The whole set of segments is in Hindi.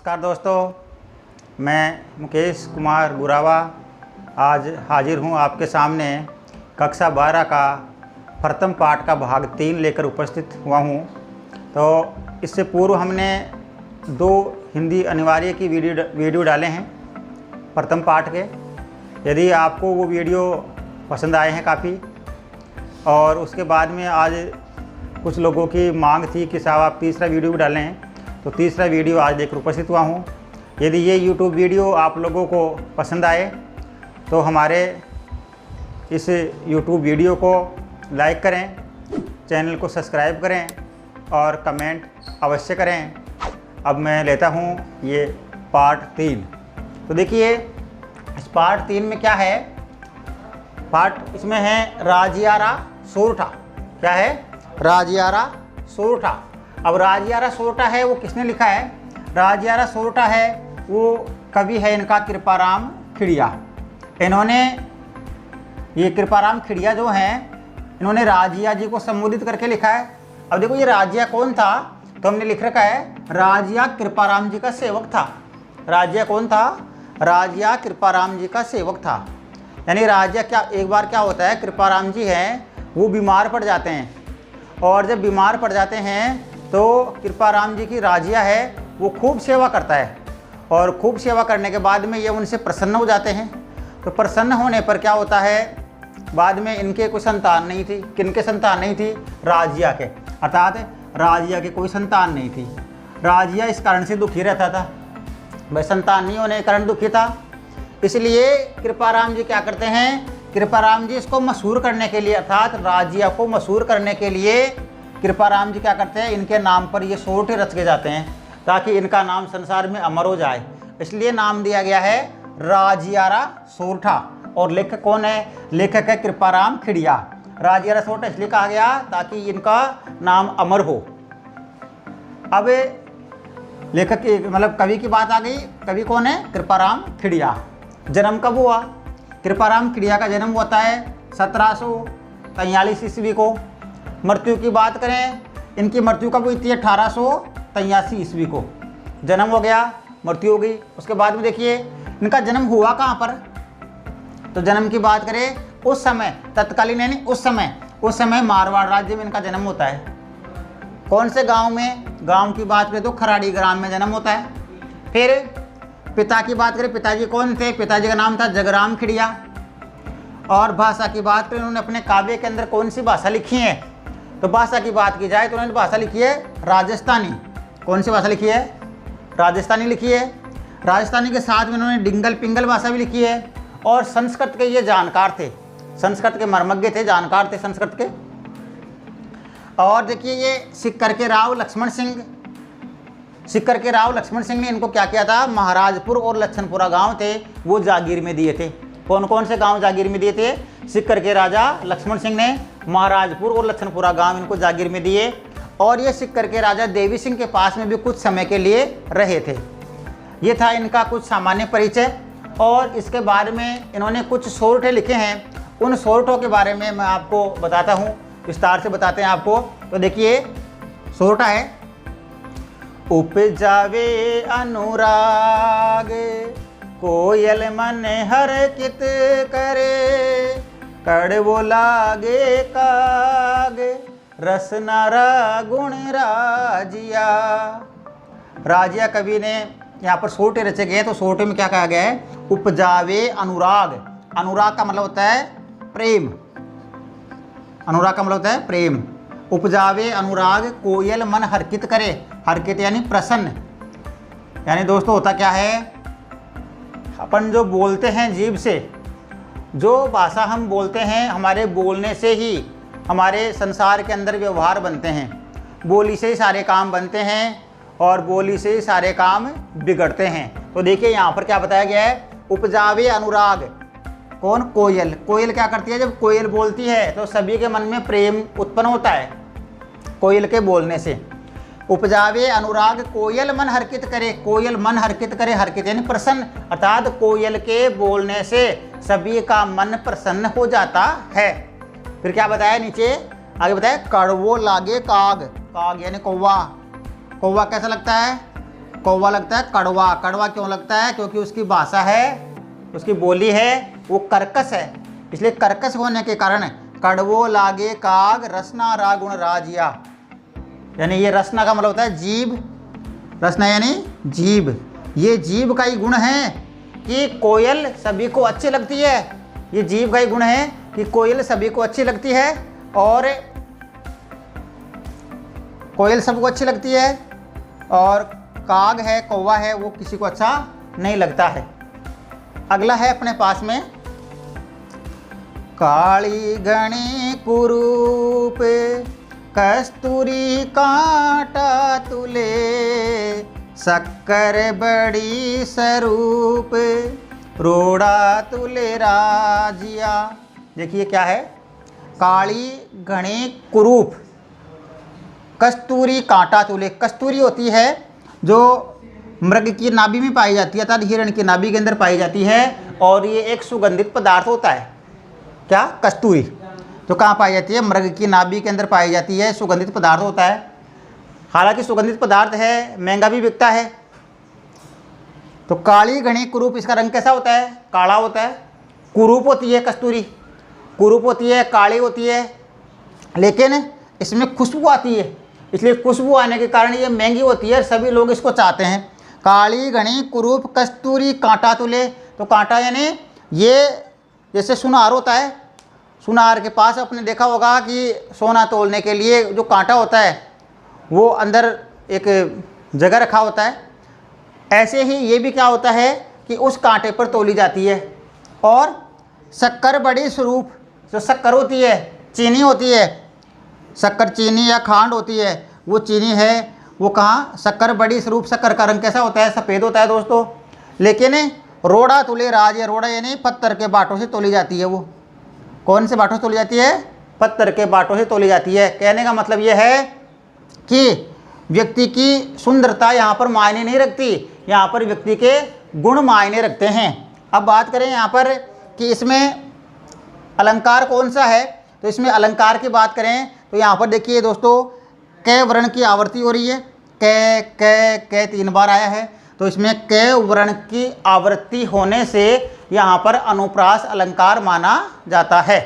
नमस्कार दोस्तों, मैं मुकेश कुमार गुरावा आज हाजिर हूं आपके सामने कक्षा 12 का प्रथम पाठ का भाग 3 लेकर उपस्थित हुआ हूं। तो इससे पूर्व हमने 2 हिंदी अनिवार्य की वीडियो डाले हैं प्रथम पाठ के। यदि आपको वो वीडियो पसंद आए हैं काफ़ी, और उसके बाद में आज कुछ लोगों की मांग थी कि साहब आप तीसरा वीडियो भी डालें हैं, तो तीसरा वीडियो आज लेकर उपस्थित हुआ हूँ। यदि ये YouTube वीडियो आप लोगों को पसंद आए तो हमारे इस YouTube वीडियो को लाइक करें, चैनल को सब्सक्राइब करें और कमेंट अवश्य करें। अब मैं लेता हूँ ये पार्ट 3। तो देखिए इस पार्ट 3 में क्या है, पार्ट इसमें है राजियारा सोरठा। क्या है? राजियारा सोरठा। अब राजियारा सोरठा है वो किसने लिखा है? राजियारा सोरठा है वो कवि है इनका कृपाराम खिड़िया। इन्होंने ये कृपाराम खिड़िया जो हैं इन्होंने राजिया जी को संबोधित करके लिखा है। अब देखो ये राजिया कौन था, तो हमने लिख रखा है राजिया कृपाराम जी का सेवक था। राजिया कौन था? राजिया कृपाराम जी का सेवक था। यानी राजिया क्या, एक बार क्या होता है, कृपाराम जी हैं वो बीमार पड़ जाते हैं, और जब बीमार पड़ जाते हैं तो कृपाराम जी की राजिया है वो खूब सेवा करता है, और खूब सेवा करने के बाद में ये उनसे प्रसन्न हो जाते हैं। तो प्रसन्न होने पर क्या होता है, बाद में इनके कोई संतान नहीं थी। किनके संतान नहीं थी? राजिया के, अर्थात राजिया के कोई संतान नहीं थी। राजिया इस कारण से दुखी रहता था, भाई संतान नहीं होने के कारण दुखी था। इसलिए कृपाराम जी क्या करते हैं, कृपाराम जी इसको मशहूर करने के लिए, अर्थात राजिया को मशहूर करने के लिए कृपाराम जी क्या करते हैं, इनके नाम पर ये सोरठे रच के जाते हैं ताकि इनका नाम संसार में अमर हो जाए। इसलिए नाम दिया गया है राजियारा सोरठा। और लेखक कौन है? लेखक है कृपाराम खिड़िया। राजियारा सोरठा इसलिए कहा गया ताकि इनका नाम अमर हो। अब लेखक की मतलब कवि की बात आ गई। कवि कौन है? कृपाराम खिड़िया। जन्म कब हुआ? कृपाराम खिड़िया का जन्म होता है 1743 ईस्वी को। मृत्यु की बात करें, इनकी मृत्यु कब हुई थी? 1883 ईस्वी को जन्म हो गया, मृत्यु हो गई। उसके बाद में देखिए इनका जन्म हुआ कहाँ पर, तो जन्म की बात करें उस समय, तत्कालीन यानी उस समय मारवाड़ राज्य में इनका जन्म होता है। कौन से गांव में? गांव की बात करें तो खराड़ी ग्राम में जन्म होता है। फिर पिता की बात करें, पिताजी कौन थे? पिताजी का नाम था जगराम खिड़िया। और भाषा की बात करें, उन्होंने अपने काव्य के अंदर कौन सी भाषा लिखी है, तो भाषा की बात की जाए तो उन्होंने भाषा लिखी है राजस्थानी। कौन सी भाषा लिखी है? राजस्थानी लिखी है। राजस्थानी के साथ में उन्होंने डिंगल पिंगल भाषा भी लिखी है। और संस्कृत के ये जानकार थे, संस्कृत के मर्मज्ञ थे, जानकार थे संस्कृत के। और देखिए ये सिक्कर के राव लक्ष्मण सिंह ने इनको क्या किया था, महाराजपुर और लच्छनपुरा गांव थे वो जागीर में दिए थे। कौन कौन से गांव जागीर में दिए थे? सिक्कर के राजा लक्ष्मण सिंह ने महाराजपुर और लच्छनपुरा गांव इनको जागीर में दिए। और ये सिक्कर के राजा देवी सिंह के पास में भी कुछ समय के लिए रहे थे। ये था इनका कुछ सामान्य परिचय। और इसके बाद में इन्होंने कुछ सोरठे लिखे हैं। उन सोरठों के बारे में मैं आपको बताता हूँ, विस्तार से बताते हैं आपको। तो देखिए सोरठा है, उपजावे अनुराग कोयल मन हरकित करे, कड़वो लागे काग रस नारा गुण राजिया। राजिया कवि ने यहाँ पर सोरठे रचे गए। तो सोरठे में क्या कहा गया है? उपजावे अनुराग। अनुराग का मतलब होता है प्रेम। अनुराग का मतलब होता है प्रेम। उपजावे अनुराग कोयल मन हरकित करे। हरकित यानी प्रसन्न। यानी दोस्तों होता क्या है, अपन जो बोलते हैं जीभ से, जो भाषा हम बोलते हैं, हमारे बोलने से ही हमारे संसार के अंदर व्यवहार बनते हैं। बोली से ही सारे काम बनते हैं और बोली से ही सारे काम बिगड़ते हैं। तो देखिए यहाँ पर क्या बताया गया है, उपजावे अनुराग। कौन? कोयल। कोयल क्या करती है? जब कोयल बोलती है तो सभी के मन में प्रेम उत्पन्न होता है कोयल के बोलने से। उपजावे अनुराग कोयल मन हरकित करे। कोयल मन हरकित करे, हरकित यानी प्रसन्न, अर्थात कोयल के बोलने से सभी का मन प्रसन्न हो जाता है। फिर क्या बताया नीचे, आगे बताया कड़वो लागे काग। काग यानी कौवा। कौवा कैसा लगता है? कौवा लगता है कड़वा। कड़वा क्यों लगता है? क्योंकि उसकी भाषा है, उसकी बोली है वो कर्कश है, इसलिए कर्कश होने के कारण कड़वो लागे काग रसना रा गुण राजिया। यानी ये रसना का मतलब होता है जीभ, रसना यानी जीभ। ये जीभ का ही गुण है कि कोयल सभी को अच्छी लगती है। ये जीभ का ही गुण है कि कोयल सभी को अच्छी लगती है, और कोयल सबको अच्छी लगती है, और काग है, कौवा है, वो किसी को अच्छा नहीं लगता है। अगला है अपने पास में काली घनी कुरूप कस्तूरी कांटा तुले शक्कर बड़ी स्वरूप रोड़ा तुले राजिया। देखिए क्या है, काली घनी कुरूप कस्तूरी कांटा तुले। कस्तूरी होती है जो मृग की नाभि में पाई जाती है, अर्थात हिरण की नाभि के अंदर पाई जाती है, और ये एक सुगंधित पदार्थ होता है। क्या? कस्तूरी। तो कहाँ पाई जाती है? मृग की नाभि के अंदर पाई जाती है, सुगंधित पदार्थ होता है। हालांकि सुगंधित पदार्थ है, महंगा भी बिकता है। तो काली घनी कुरूप, इसका रंग कैसा होता है? काला होता है। कुरूप होती है कस्तूरी, कुरूप होती है, काली होती है, लेकिन इसमें खुशबू आती है, इसलिए खुशबू आने के कारण ये महंगी होती है, सभी लोग इसको चाहते हैं। काली घनी कुरूप कस्तूरी कांटा तुले। तो कांटा यानी ये जैसे सुनार होता है, सुनार के पास आपने देखा होगा कि सोना तोलने के लिए जो कांटा होता है वो अंदर एक जगह रखा होता है। ऐसे ही ये भी क्या होता है कि उस कांटे पर तोली जाती है। और शक्कर बड़ी स्वरूप, जो शक्कर होती है, चीनी होती है, शक्कर चीनी या खांड होती है, वो चीनी है, वो कहाँ? शक्कर बड़ी स्वरूप। शक्कर का रंग कैसा होता है? सफ़ेद होता है दोस्तों। लेकिन रोड़ा तुले राज, या रोड़ा यानी पत्थर के बाटों से तोली जाती है। वो कौन से बाटों से तोली जाती है? पत्थर के बाटों से तोली जाती है। कहने का मतलब ये है कि व्यक्ति की सुंदरता यहाँ पर मायने नहीं रखती, यहाँ पर व्यक्ति के गुण मायने रखते हैं। अब बात करें यहाँ पर कि इसमें अलंकार कौन सा है, तो इसमें अलंकार की बात करें तो यहाँ पर देखिए दोस्तों, कै वर्ण की आवृत्ति हो रही है। कै कै कै 3 बार आया है, तो इसमें कै वर्ण की आवृत्ति होने से यहाँ पर अनुप्रास अलंकार माना जाता है।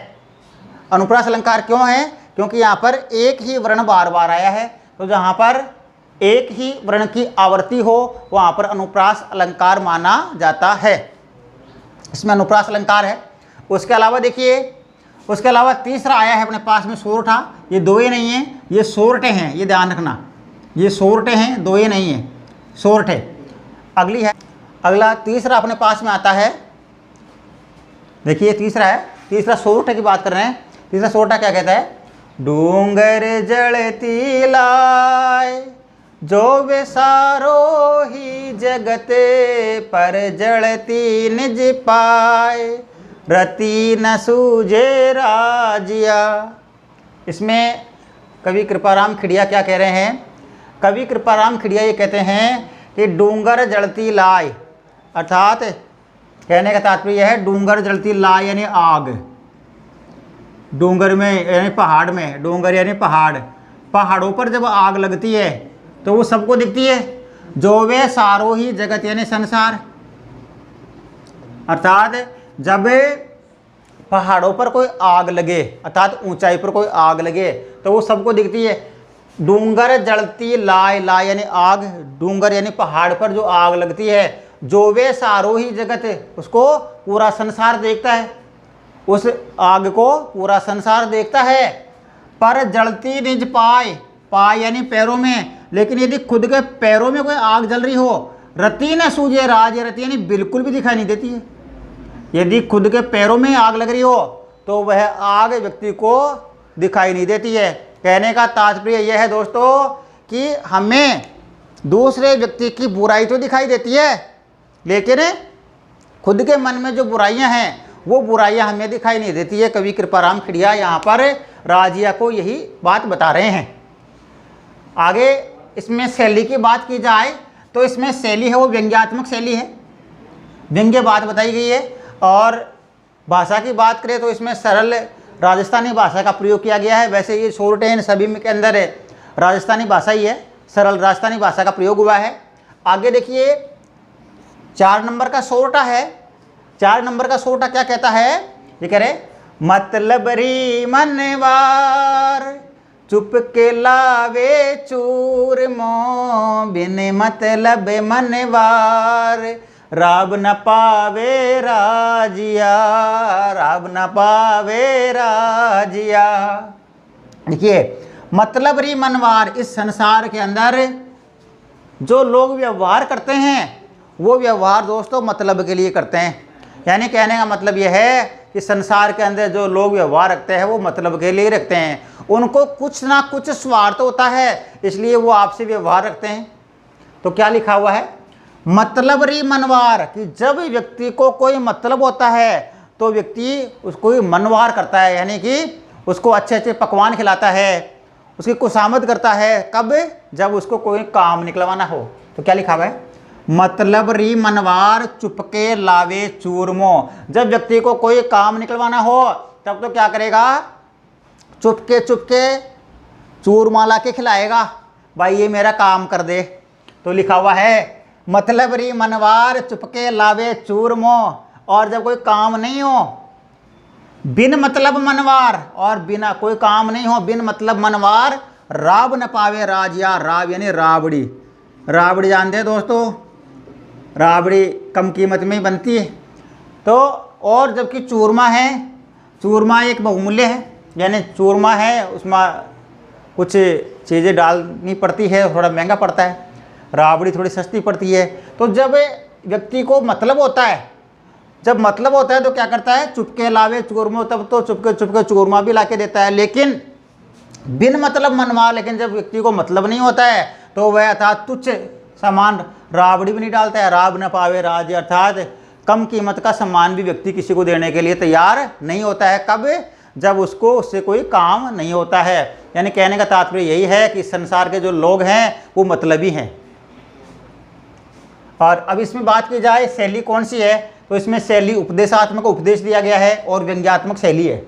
अनुप्रास अलंकार क्यों है? क्योंकि यहाँ पर एक ही वर्ण बार बार आया है, तो जहाँ पर एक ही वर्ण की आवृत्ति हो वहाँ पर अनुप्रास अलंकार माना जाता है। इसमें अनुप्रास अलंकार है। उसके अलावा देखिए, उसके अलावा तीसरा आया है अपने पास में सोरठा। ये दोये नहीं है, ये सोरठे हैं, ये ध्यान रखना, ये सोरठे हैं, दोये नहीं है, सोरठे। अगली है, अगला तीसरा अपने पास में आता है। देखिए तीसरा है, तीसरा सोरठे की बात कर रहे हैं। तीसरा सोरठा क्या कहता है? डूंगर जलती लाए जो वे सारो ही जगते पर जलती निज पाए रति न सूझे राजिया। इसमें कवि कृपाराम खिड़िया क्या कह रहे हैं? कवि कृपाराम खिड़िया ये कहते हैं कि डूंगर जलती लाए, अर्थात कहने का तात्पर्य है डूंगर जलती लाए यानी आग। डूंगर में यानी पहाड़ में, डूंगर यानी पहाड़, पहाड़ों पर जब आग लगती है तो वो सबको दिखती है। जो वे सारो ही जगत यानी संसार, अर्थात जब पहाड़ों पर कोई आग लगे, अर्थात ऊंचाई पर कोई आग लगे तो वो सबको दिखती है। डूंगर जलती लाए, लाए यानी आग, डूंगर यानी पहाड़ पर जो आग लगती है, जो वे सारो ही जगत, उसको पूरा संसार देखता है, उस आग को पूरा संसार देखता है। पर जलती निज पाए, पाए यानी पैरों में, लेकिन यदि खुद के पैरों में कोई आग जल रही हो, रति न सूझे राज, रति यानी बिल्कुल भी दिखाई नहीं देती है। यदि खुद के पैरों में आग लग रही हो तो वह आग व्यक्ति को दिखाई नहीं देती है। कहने का तात्पर्य यह है दोस्तों कि हमें दूसरे व्यक्ति की बुराई तो दिखाई देती है, लेकिन खुद के मन में जो बुराइयां हैं वो बुराइयां हमें दिखाई नहीं देती है। कवि कृपाराम खिड़िया यहाँ पर राजिया को यही बात बता रहे हैं। आगे इसमें शैली की बात की जाए तो इसमें शैली है वो व्यंग्यात्मक शैली है, व्यंग्य बात बताई गई है। और भाषा की बात करें तो इसमें सरल राजस्थानी भाषा का प्रयोग किया गया है। वैसे ये सोरठे इन सभी के अंदर राजस्थानी भाषा ही है, सरल राजस्थानी भाषा का प्रयोग हुआ है। आगे देखिए 4 नंबर का सोरठा है। 4 नंबर का सोरठा क्या कहता है, ये कह रहे मतलब री मनवार चुप के लावे चूरमो बिन मतलब मनवार राब न पावे राजिया, राब न पावे राजिया। देखिए मतलब री मनवार, इस संसार के अंदर जो लोग व्यवहार करते हैं वो व्यवहार दोस्तों मतलब के लिए करते हैं। यानी कहने का मतलब यह है कि संसार के अंदर जो लोग व्यवहार रखते हैं वो मतलब के लिए रखते हैं। उनको कुछ ना कुछ स्वार्थ होता है, इसलिए वो आपसे व्यवहार रखते हैं। तो क्या लिखा हुआ है, मतलब री मनवार, कि जब व्यक्ति को कोई मतलब होता है तो व्यक्ति उसको मनवार करता है, यानी कि उसको अच्छे अच्छे पकवान खिलाता है, उसकी खुशामद करता है। कब, जब उसको कोई काम निकलवाना हो। तो क्या लिखा हुआ है, मतलब री मनवार चुपके लावे चूरमो, जब व्यक्ति को कोई काम निकलवाना हो तब तो क्या करेगा, चुपके चुपके चूरमा ला के खिलाएगा, भाई ये मेरा काम कर दे। तो लिखा हुआ है मतलब री मनवार चुपके लावे चूरमो, और जब कोई काम नहीं हो बिन मतलब मनवार, और बिना कोई काम नहीं हो बिन मतलब मनवार राब न पावे राजिया। राब यानी राबड़ी, राबड़ी जानते हैं दोस्तों, राबड़ी कम कीमत में ही बनती है। तो और जबकि चूरमा है, चूरमा एक बहुमूल्य है, यानी चूरमा है उसमें कुछ चीज़ें डालनी पड़ती है, थोड़ा महंगा पड़ता है, राबड़ी थोड़ी सस्ती पड़ती है। तो जब व्यक्ति को मतलब होता है, जब मतलब होता है तो क्या करता है, चुपके लावे चूरमो, तब तो चुपके चुपके चूरमा भी ला के देता है। लेकिन बिन मतलब मनवा, लेकिन जब व्यक्ति को मतलब नहीं होता है तो वह अर्थात तुच्छ सामान राबड़ी भी नहीं डालता है। राब न पावे राज, अर्थात कम कीमत का सामान भी व्यक्ति किसी को देने के लिए तैयार नहीं होता है। कब, जब उसको उससे कोई काम नहीं होता है। यानी कहने का तात्पर्य यही है कि संसार के जो लोग हैं वो मतलबी हैं। और अब इसमें बात की जाए शैली कौन सी है, तो इसमें शैली उपदेशात्मक उपदेश दिया गया है और व्यंग्यात्मक शैली है।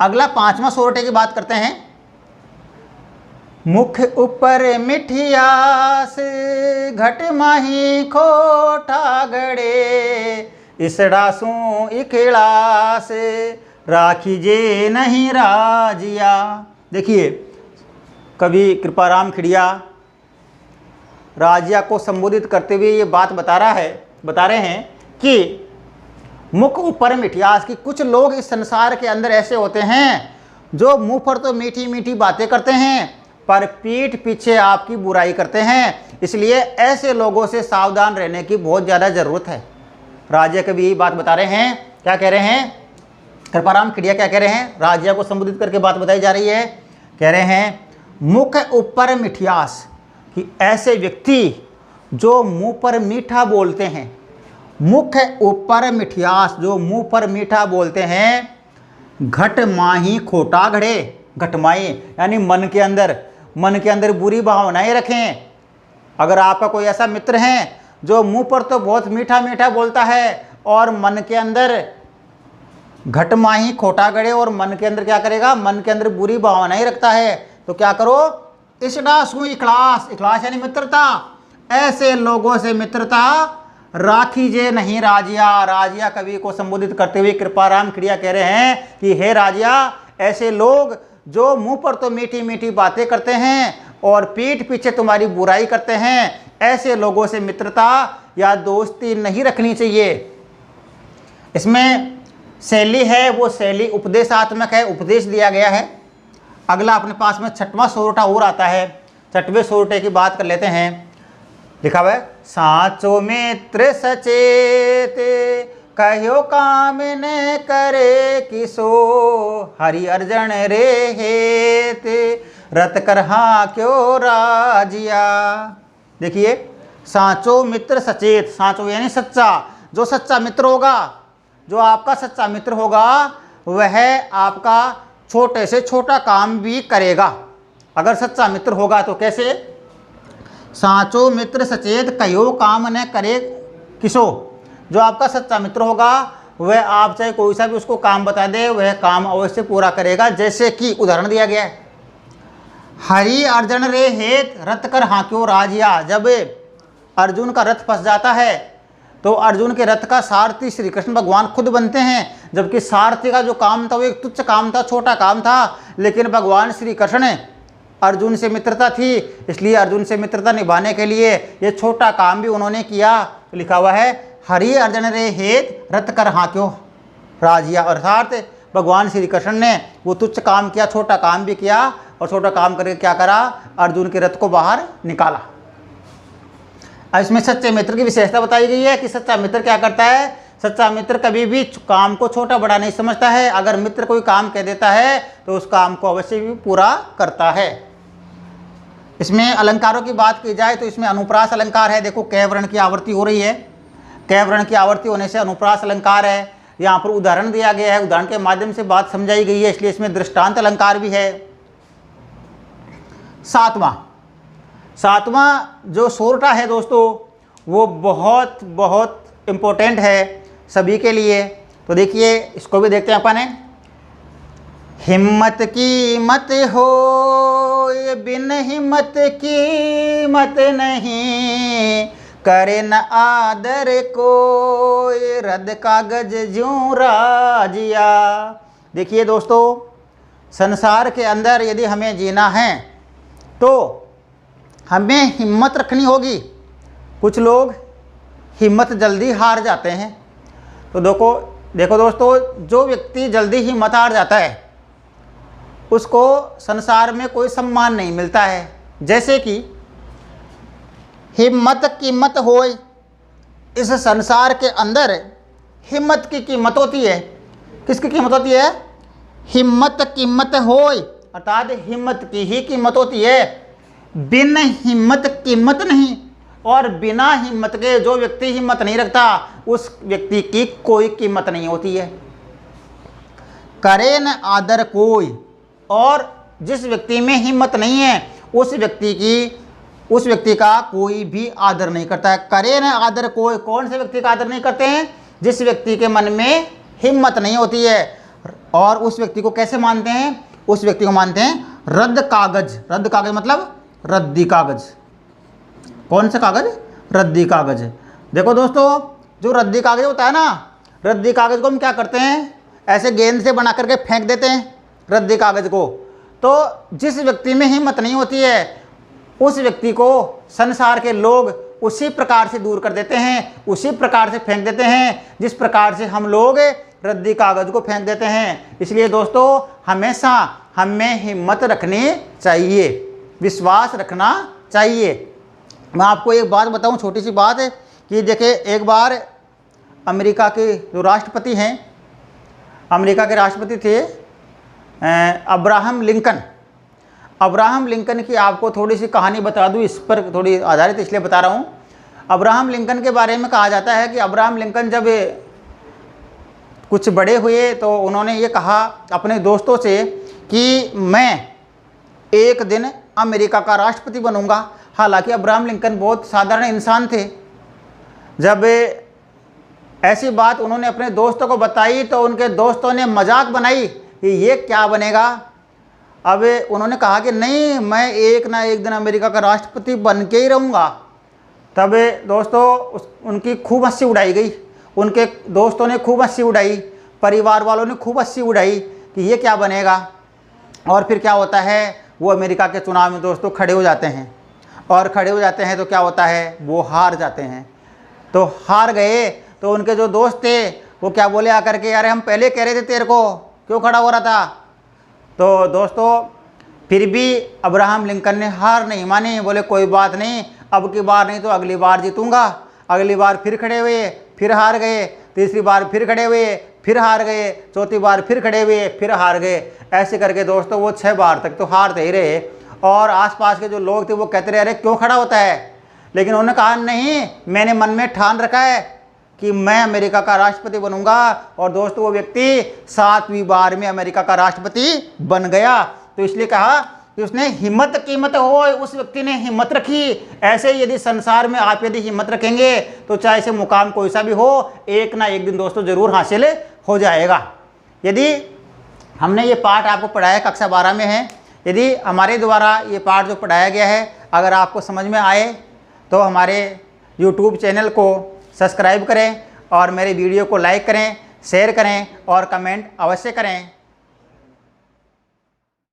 अगला 5वां सोरठे की बात करते हैं। मुख ऊपर मिठियास घट माही खोटा गड़े, इसड़ासू इखड़ास राखीजे नहीं राजिया। देखिए कवि कृपाराम खिड़िया राजिया को संबोधित करते हुए ये बात बता रहे हैं कि मुख ऊपर मिठियास, की कुछ लोग इस संसार के अंदर ऐसे होते हैं जो मुंह पर तो मीठी मीठी बातें करते हैं पर पीठ पीछे आपकी बुराई करते हैं। इसलिए ऐसे लोगों से सावधान रहने की बहुत ज़्यादा ज़रूरत है। राजिया कवि यही बात बता रहे हैं। क्या कह रहे हैं, कृपाराम खिड़िया क्या कह रहे हैं, राजिया को संबोधित करके बात बताई जा रही है। कह रहे हैं मुख ऊपर मिठियास, कि ऐसे व्यक्ति जो मुंह पर मीठा बोलते हैं, मुख ऊपर मिठियास, जो मुंह पर मीठा बोलते हैं, घट माही खोटा घड़े, घटमाई यानी मन के अंदर बुरी भावनाएं रखें। अगर आपका कोई ऐसा मित्र है जो मुंह पर तो बहुत मीठा मीठा बोलता है और मन के अंदर घट माही खोटा गड़े, और मन के अंदर क्या करेगा, मन के अंदर बुरी भावनाएं रखता है, तो क्या करो, इसडासु इखलास, इखलास यानी मित्रता, ऐसे लोगों से मित्रता राखीजे नहीं राजिया। राजिया कवि को संबोधित करते हुए कृपाराम खिड़िया कह रहे हैं कि हे राजिया, ऐसे लोग जो मुंह पर तो मीठी मीठी बातें करते हैं और पीठ पीछे तुम्हारी बुराई करते हैं, ऐसे लोगों से मित्रता या दोस्ती नहीं रखनी चाहिए। इसमें शैली है वो शैली उपदेशात्मक है, उपदेश दिया गया है। अगला अपने पास में 6वां सोरठा और आता है। 6वें सोरठे की बात कर लेते हैं। लिखा हुआ है साचो मित्र सचेत कहो काम न करे किसो, हरि अर्जन रे हेत रत करहा क्यों राजिया। देखिए साचो मित्र सचेत, साचो यानी सच्चा, जो सच्चा मित्र होगा, जो आपका सच्चा मित्र होगा वह आपका छोटे से छोटा काम भी करेगा। अगर सच्चा मित्र होगा तो कैसे, साचो मित्र सचेत कयो काम न करे किसो, जो आपका सच्चा मित्र होगा वह आप चाहे कोई सा भी उसको काम बता दे वह काम अवश्य पूरा करेगा। जैसे कि उदाहरण दिया गया है, हरि अर्जुन रे हेत रथ कर हाँक्यो राजिया। जब अर्जुन का रथ फंस जाता है तो अर्जुन के रथ का सारथी श्री कृष्ण भगवान खुद बनते हैं, जबकि सारथी का जो काम था वो एक तुच्छ काम था, छोटा काम था, लेकिन भगवान श्री कृष्ण अर्जुन से मित्रता थी, इसलिए अर्जुन से मित्रता निभाने के लिए ये छोटा काम भी उन्होंने किया। लिखा हुआ है हरि अर्जुन रे हेत रथ कर हाँक्यो राजिया, अर्थात भगवान श्री कृष्ण ने वो तुच्छ काम किया, छोटा काम भी किया, और छोटा काम करके क्या करा, अर्जुन के रथ को बाहर निकाला। अब इसमें सच्चे मित्र की विशेषता बताई गई है कि सच्चा मित्र क्या करता है। सच्चा मित्र कभी भी काम को छोटा बड़ा नहीं समझता है। अगर मित्र कोई काम कह देता है तो उस काम को अवश्य भी पूरा करता है। इसमें अलंकारों की बात की जाए तो इसमें अनुप्रास अलंकार है। देखो कै वर्ण की आवृत्ति हो रही है, कै वर्ण की आवृत्ति होने से अनुप्रास अलंकार है। यहाँ पर उदाहरण दिया गया है, उदाहरण के माध्यम से बात समझाई गई है, इसलिए इसमें दृष्टांत अलंकार भी है। सातवां जो सोरठा है दोस्तों, वो बहुत बहुत इम्पोर्टेंट है सभी के लिए। तो देखिए इसको भी देखते हैं अपन। हिम्मत की मत हो ये बिन हिम्मत की मत नहीं, करे न आदर को ये रद्द कागज ज्यों राजिया। देखिए दोस्तों, संसार के अंदर यदि हमें जीना है तो हमें हिम्मत रखनी होगी। कुछ लोग हिम्मत जल्दी हार जाते हैं। तो देखो दोस्तों, जो व्यक्ति जल्दी हिम्मत हार जाता है उसको संसार में कोई सम्मान नहीं मिलता है। जैसे कि हिम्मत कीमत होय, इस संसार के अंदर हिम्मत की कीमत होती है। किसकी कीमत होती है? हिम्मत कीमत होय, अर्थात हिम्मत की ही कीमत होती है। बिन हिम्मत कीमत नहीं, और बिना हिम्मत के जो व्यक्ति हिम्मत नहीं रखता उस व्यक्ति की कोई कीमत नहीं होती है। करे न आदर कोई, और जिस व्यक्ति में हिम्मत नहीं है उस व्यक्ति का कोई भी आदर नहीं करता है। करे न आदर कोई, कौन से व्यक्ति का आदर नहीं करते हैं? जिस व्यक्ति के मन में हिम्मत नहीं होती है। और उस व्यक्ति को कैसे मानते हैं? उस व्यक्ति को मानते हैं रद्द कागज। रद्द कागज मतलब रद्दी कागज। कौन सा कागज? रद्दी कागज। देखो दोस्तों, जो रद्दी कागज होता है ना, रद्दी कागज को हम क्या करते हैं, ऐसे गेंद से बना करके फेंक देते हैं रद्दी कागज को। तो जिस व्यक्ति में हिम्मत नहीं होती है उस व्यक्ति को संसार के लोग उसी प्रकार से दूर कर देते हैं, उसी प्रकार से फेंक देते हैं जिस प्रकार से हम लोग रद्दी कागज को फेंक देते हैं। इसलिए दोस्तों, हमेशा हमें हिम्मत रखनी चाहिए, विश्वास रखना चाहिए। मैं आपको एक बात बताऊं, छोटी सी बात है कि देखिए, एक बार अमेरिका के जो राष्ट्रपति हैं, अमेरिका के राष्ट्रपति थे अब्राहम लिंकन। अब्राहम लिंकन की आपको थोड़ी सी कहानी बता दूं, इस पर थोड़ी आधारित इसलिए बता रहा हूं। अब्राहम लिंकन के बारे में कहा जाता है कि अब्राहम लिंकन जब कुछ बड़े हुए तो उन्होंने ये कहा अपने दोस्तों से कि मैं एक दिन अमेरिका का राष्ट्रपति बनूंगा। हालांकि अब्राहम लिंकन बहुत साधारण इंसान थे। जब ऐसी बात उन्होंने अपने दोस्तों को बताई तो उनके दोस्तों ने मजाक बनाई कि ये क्या बनेगा। अब उन्होंने कहा कि नहीं, मैं एक ना एक दिन अमेरिका का राष्ट्रपति बन के ही रहूँगा। तब दोस्तों उनकी खूब हंसी उड़ाई गई, उनके दोस्तों ने खूब हंसी उड़ाई, परिवार वालों ने खूब हंसी उड़ाई कि ये क्या बनेगा। और फिर क्या होता है, वो अमेरिका के चुनाव में दोस्तों खड़े हो जाते हैं, और खड़े हो जाते हैं तो क्या होता है, वो हार जाते हैं। तो हार गए तो उनके जो दोस्त थे वो क्या बोले आकर के, यार हम पहले कह रहे थे तेरे को, क्यों खड़ा हो रहा था। तो दोस्तों फिर भी अब्राहम लिंकन ने हार नहीं मानी, बोले कोई बात नहीं, अब की बार नहीं तो अगली बार जीतूंगा। अगली बार फिर खड़े हुए, फिर हार गए, तीसरी बार फिर खड़े हुए, फिर हार गए, चौथी बार फिर खड़े हुए, फिर हार गए। ऐसे करके दोस्तों वो 6 बार तक तो हारते ही रहे। और आसपास के जो लोग थे वो कहते रहे अरे क्यों खड़ा होता है, लेकिन उन्होंने कहा नहीं, मैंने मन में ठान रखा है कि मैं अमेरिका का राष्ट्रपति बनूंगा। और दोस्तों वो व्यक्ति 7वीं बार में अमेरिका का राष्ट्रपति बन गया। तो इसलिए कहा कि उसने हिम्मत कीमत हो, उस व्यक्ति ने हिम्मत रखी। ऐसे ही यदि संसार में आप यदि हिम्मत रखेंगे तो चाहे से मुकाम कोई सा भी हो, एक ना एक दिन दोस्तों जरूर हासिल हो जाएगा। यदि हमने ये पाठ आपको पढ़ाया कक्षा 12 में है, यदि हमारे द्वारा ये पाठ जो पढ़ाया गया है अगर आपको समझ में आए तो हमारे YouTube चैनल को सब्सक्राइब करें और मेरे वीडियो को लाइक करें, शेयर करें और कमेंट अवश्य करें।